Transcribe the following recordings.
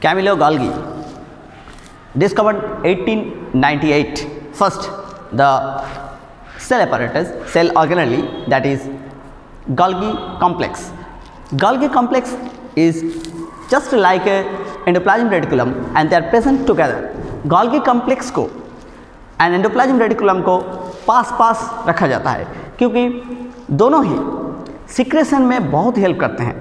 Camillo Golgi discovered 1898 first the cell apparatus, cell organelle, that is Golgi complex. Golgi complex is just like a endoplasmic reticulum and they are present together. Golgi complex को and endoplasm reticulum को पास पास रखा जाता है क्योंकि दोनों ही secretion में बहुत help करते हैं.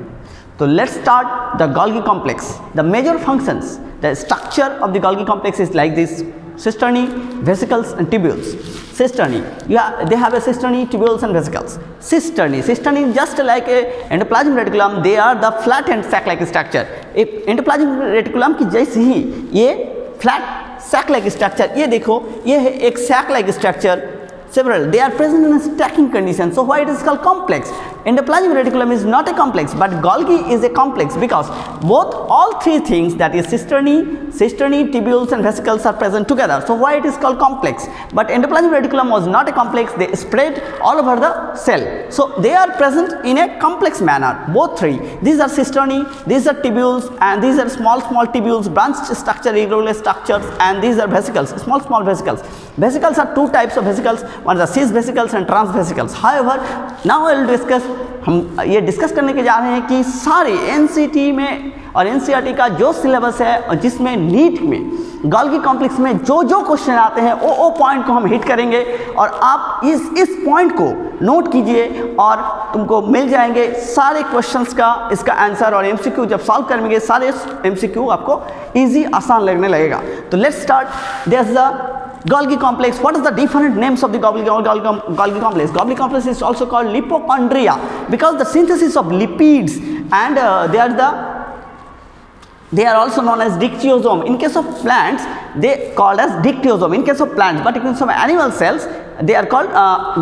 तो let's start the Golgi complex. The major functions, the structure of the Golgi complex is like this: cisternae, vesicles and tubules. Cisternae, they have a cisternae, tubules and vesicles. Cisternae just like a endoplasmic reticulum, they are the flat and sac-like structure. एक endoplasmic reticulum की जैसे ही ये flat sac-like structure, ये देखो ये है एक sac-like structure. Several, they are present in a stacking condition. So why it is called complex? Endoplasmic reticulum is not a complex, but Golgi is a complex because all three things, that is cisternae, tubules and vesicles, are present together. So why it is called complex? But endoplasmic reticulum was not a complex. They spread all over the cell. So they are present in a complex manner. Both three. These are cisternae, these are tubules, and these are small tubules, branched structure, irregular structures, and these are vesicles, small vesicles. Vesicles are two types of vesicles. One is the cis vesicles and trans vesicles. However, now I will discuss. हम ये discuss करने के जा रहे हैं कि सारे NCT में और एनसीईआरटी का जो सिलेबस है और जिसमें नीट में गोल्गी कॉम्प्लेक्स में जो क्वेश्चन आते हैं वो पॉइंट को हम हिट करेंगे और आप इस पॉइंट को नोट कीजिए और तुमको मिल जाएंगे सारे क्वेश्चंस का इसका आंसर. और एमसीक्यू जब सॉल्व करेंगे सारे एमसीक्यू आपको इजी आसान लगने लगेगा. तो let's start. There is the Golgi complex. What is the different names of the Golgi complex? Golgi complex is also called lipochondria because the synthesis of lipids, and they are also known as dictyosome. In case of plants, they called as dictyosome. In case of plants, but in case of animal cells, they are called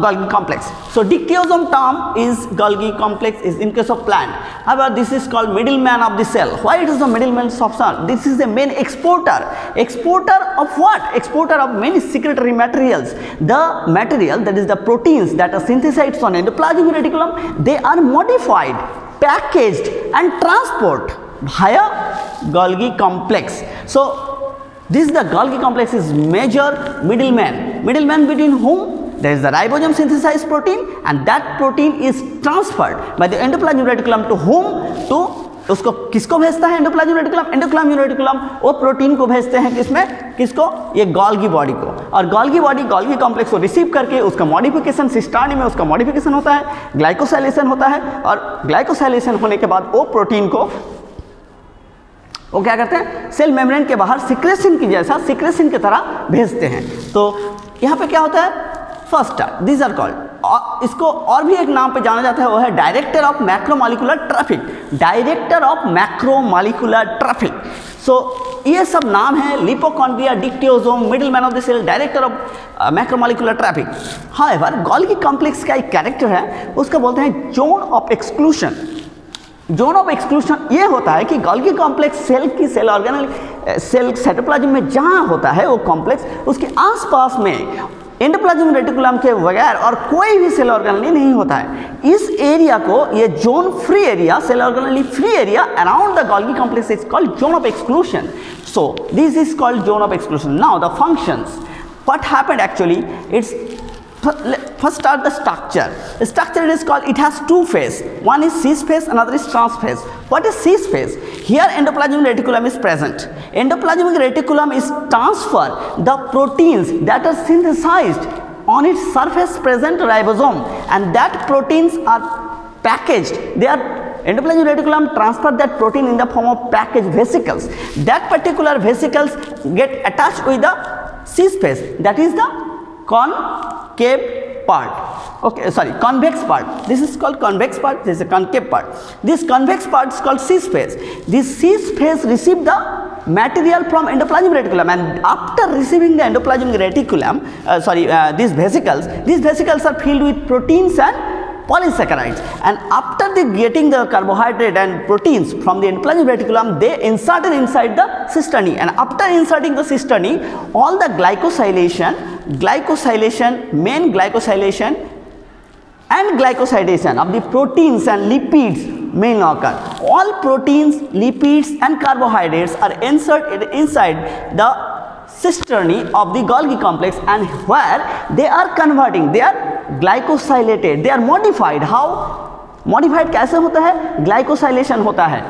Golgi complex. So dictyosome term is Golgi complex is in case of plant. However, this is called middleman of the cell. Why it is the middleman of cell? This is the main exporter. Exporter of what? Exporter of many secretory materials. The material, that is the proteins that are synthesized on endoplasmic reticulum, they are modified, packaged and transported via Golgi complex. So this is the Golgi complex is major middleman between whom there is the ribosome synthesized protein, and that protein is transferred by the endoplasmic reticulum to whom? To उसको किसको भेजता है endoplasmic reticulum वो protein को भेजते हैं किसको? ये गोल्गी बॉडी को. और गोल्गी बॉडी गोल्गी कॉम्प्लेक्स को रिसीव करके उसका मॉडिफिकेशन सिस्टार्नी में उसका मॉडिफिकेशन होता है, ग्लाइकोसाइलेशन होता है, और ग्लाइकोसाइलेशन होने के बाद वो प्रोटीन को वो क्या करते हैं? सेल मेम्ब्रेन के बाहर सिक्रेशन की जैसा सिक्रेशन की तरह भेजते हैं. तो यहाँ पे क्या होता है? First start, this are called, इसको और भी एक नाम पे जाना जाता है, वो है director of macromolecular traffic. Director of macromolecular traffic. So ये सब नाम है: lipochondria, dictyosome, middleman of the cell, director of macromolecular traffic. However Golgi complex का एक कैरेक्टर है, उसका बोलते हैं zone of exclusion. Zone of exclusion ये होता है कि गोल्गी कॉम्प्लेक्स सेल की सेल ऑर्गेनल सेल साइटोप्लाज्म में जहाँ होता है वो कॉम्प्लेक्स, उसके आसपास में एंडोप्लाज्मिक रेटिकुलम के बगैर और कोई भी सेल ऑर्गेनली नहीं होता है. इस एरिया को ये zone free area, cell organelle free area around the Golgi complex is called zone of exclusion. So this is called zone of exclusion. Now the functions, what happened actually, it's first start the structure. The structure is called, it has two phase. One is cis phase, another is trans phase. What is cis phase? Here endoplasmic reticulum is present. Endoplasmic reticulum is transfer the proteins that are synthesized on its surface present ribosome, and that proteins are packaged. They are endoplasmic reticulum transfer that protein in the form of packaged vesicles. That particular vesicles get attached with the cis phase, that is the concave part. Okay, sorry, convex part. This is called convex part, this is a concave part. This convex part is called cis phase. This cis phase receive the material from endoplasmic reticulum, and after receiving the endoplasmic reticulum, these vesicles are filled with proteins and polysaccharides, and after they getting the carbohydrate and proteins from the endoplasmic reticulum, they inserted inside the cisternae, and after inserting the cisternae, all the main glycosylation and glycosidation of the proteins and lipids may not occur. All proteins, lipids and carbohydrates are inserted inside the cisternae of the Golgi complex, and where they are converting, they are glycosylated, they are modified. How? Modified कैसे होता है? Glycosylation होता है.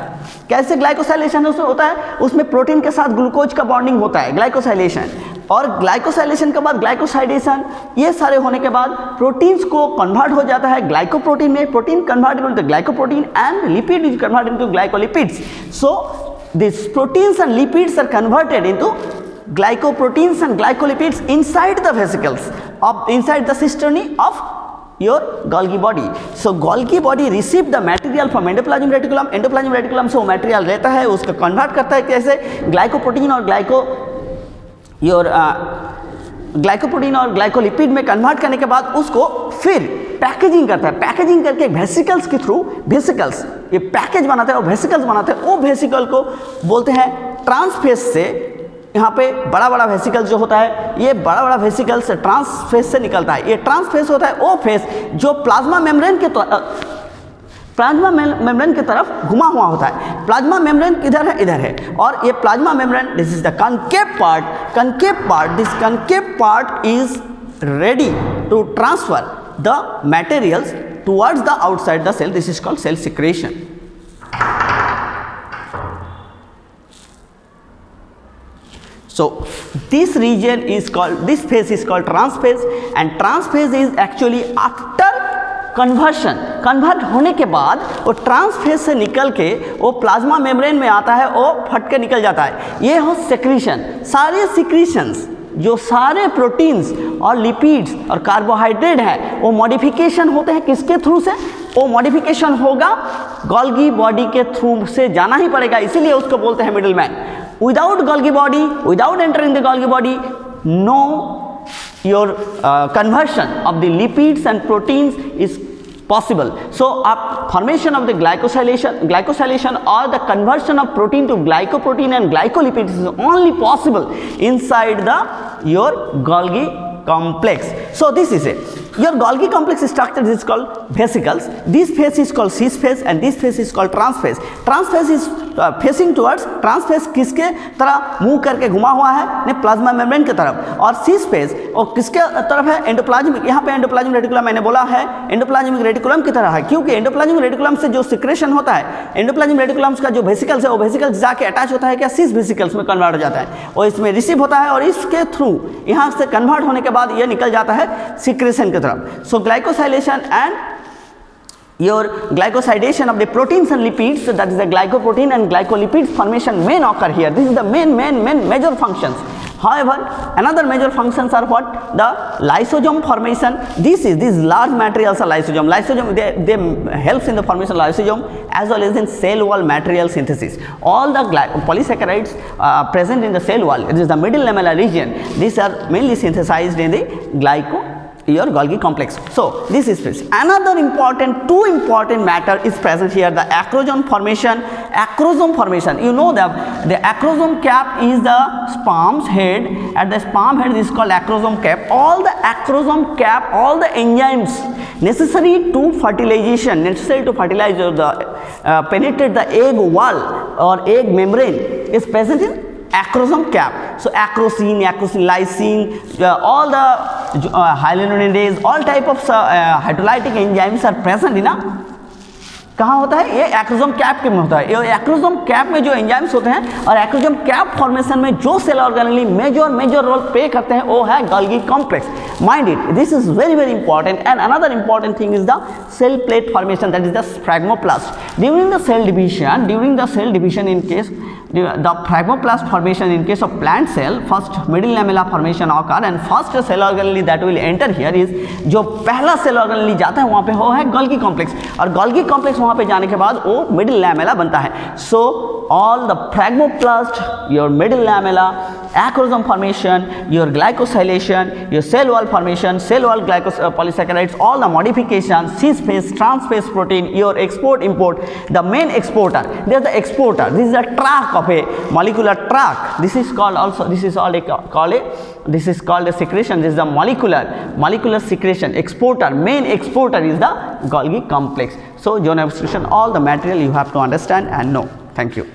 कैसे glycosylation होता है? उसमें protein के साथ ग्लूकोज का बॉन्डिंग होता है, ग्लाइकोसाइलेशन. और ग्लाइकोसाइलेशन के बाद ग्लाइकोसाइडेशन, ये सारे होने के बाद प्रोटीन्स को कन्वर्ट हो जाता है ग्लाइकोप्रोटीन में. Protein converted into glycoprotein and lipid is converted into glycolipids. So this proteins and lipids are converted into glycoproteins and glycolipids inside the vesicles of inside the cisternae of your Golgi body. So Golgi body receive the material from endoplasmic reticulum. Endoplasmic reticulum से वो material रहता है, उसको convert करता है कैसे? Glycoprotein और glycoprotein और ग्लाइकोलिपिड में कन्वर्ट करने के बाद उसको फिर पैकेजिंग करता है. पैकेजिंग करके वेसिकल्स के थ्रू, वेसिकल्स ये पैकेज बनाते हैं और वेसिकल्स बनाते हैं. वो वेसिकल को बोलते हैं ट्रांसफेस से. यहाँ पे बड़ा बड़ा वेसिकल जो होता है, ये बड़ा बड़ा वेसिकल से ट्रांसफेस से निकलता है. ये ट्रांसफेस होता है वो फेस जो प्लाज्मा मेम्ब्रेन के तरफ घुमा हुआ होता है. प्लाज्मा मेम्ब्रेन किधर है? इधर है. और ये plasma membrane, this is the concave part. This concave part is ready to transfer the materials towards the outside the cell. This is called cell secretion. So this region is called, this phase is called transphase, and transphase is actually after conversion. Convert होने के बाद वो trans phase से निकल के वो plasma membrane में आता है, वो फट के निकल जाता है. ये हो सेक्रीशन. सारे सिक्रीशंस जो सारे प्रोटीन्स और लिपिड्स और कार्बोहाइड्रेट हैं वो मॉडिफिकेशन होते हैं किसके थ्रू से? वो मॉडिफिकेशन होगा गोल्गी बॉडी के थ्रू से जाना ही पड़ेगा. इसीलिए उसको बोलते हैं middle man. Without Golgi body, without entering the Golgi body, no your conversion of the lipids and proteins is possible. So formation of the glycosylation or the conversion of protein to glycoprotein and glycolipids is only possible inside the your Golgi complex. So this is it. Your Golgi complex structure is called vesicles. This phase is called cis phase and this phase is called transphase. Transphase is facing towards, transphase किसके तरह move करके घुमा हुआ है? ने plasma membrane की तरफ. और cis phase और किसके तरफ है? एंडोप्लाज्मिक. यहाँ पे एंडोप्लाज्मिक रेटिकुलम मैंने बोला है एंडोप्लाज्मिक रेटिकुलम की तरह है, क्योंकि एंडोप्लाज्मिक रेटिकुलम से जो सिक्रेशन होता है, एंडोप्लाज्मिक रेटिकुलम का जो वेसिकल्स है वो वेसिकल्स जाके अटैच होता है क्या? सिस वेसिकल्स में कन्वर्ट हो जाता है और इसमें रिसीव होता है और इसके थ्रू यहाँ से कन्वर्ट होने के बाद ये निकल जाता है सिक्रेशन की तरफ. So glycosylation and your glycosidation of the proteins and lipids, so that is the glycoprotein and glycolipids formation may not occur here. This is the main major functions. However, another major functions are what? The lysosome formation. These large materials are lysosome. Lysosome they helps in the formation of lysosome as well as in cell wall material synthesis. All the polysaccharides present in the cell wall, it is the middle lamellar region. These are mainly synthesized in the your Golgi complex. So this is this. Another two important matter is present here, the acrosome formation. Acrosome formation, you know that the acrosome cap is the sperm's head. At the sperm head this is called acrosome cap. All the acrosome cap, all the enzymes necessary to fertilization, necessary to fertilize the penetrate the egg wall or egg membrane is present in acrosome cap. So acrosine, lysine, all the hyaluronidase, all type of hydrolytic enzymes are present in कहाँ होता है? ये acrosome cap में होता है. ये acrosome cap में जो एंजाइम्स होते हैं और एक्रोसोम कैप फॉर्मेशन में जो cell organelle major role play करते हैं वो है Golgi complex. Mind it, this is very important. And another important thing is the cell plate formation, that is the phragmoplast. During the cell division in case the phragmoplast formation in case of plant cell, first middle lamella formation occur and first cell organelle that will enter here is जो पहला cell organelle जाता है वहाँ पे वो है Golgi complex. और Golgi complex वहाँ पे जाने के बाद वो middle lamella बनता है. So all the phragmoplast, your middle lamella, acrosome formation, your glycosylation, your cell wall formation, cell wall polysaccharides, all the modifications, cis phase, transphase protein, your export import, the main exporter, there is the exporter. This is a track of a molecular track. This is called also, this is called a this is called a secretion. This is the molecular secretion. Exporter, main exporter is the Golgi complex. So zone of excretion, all the material you have to understand and know. Thank you.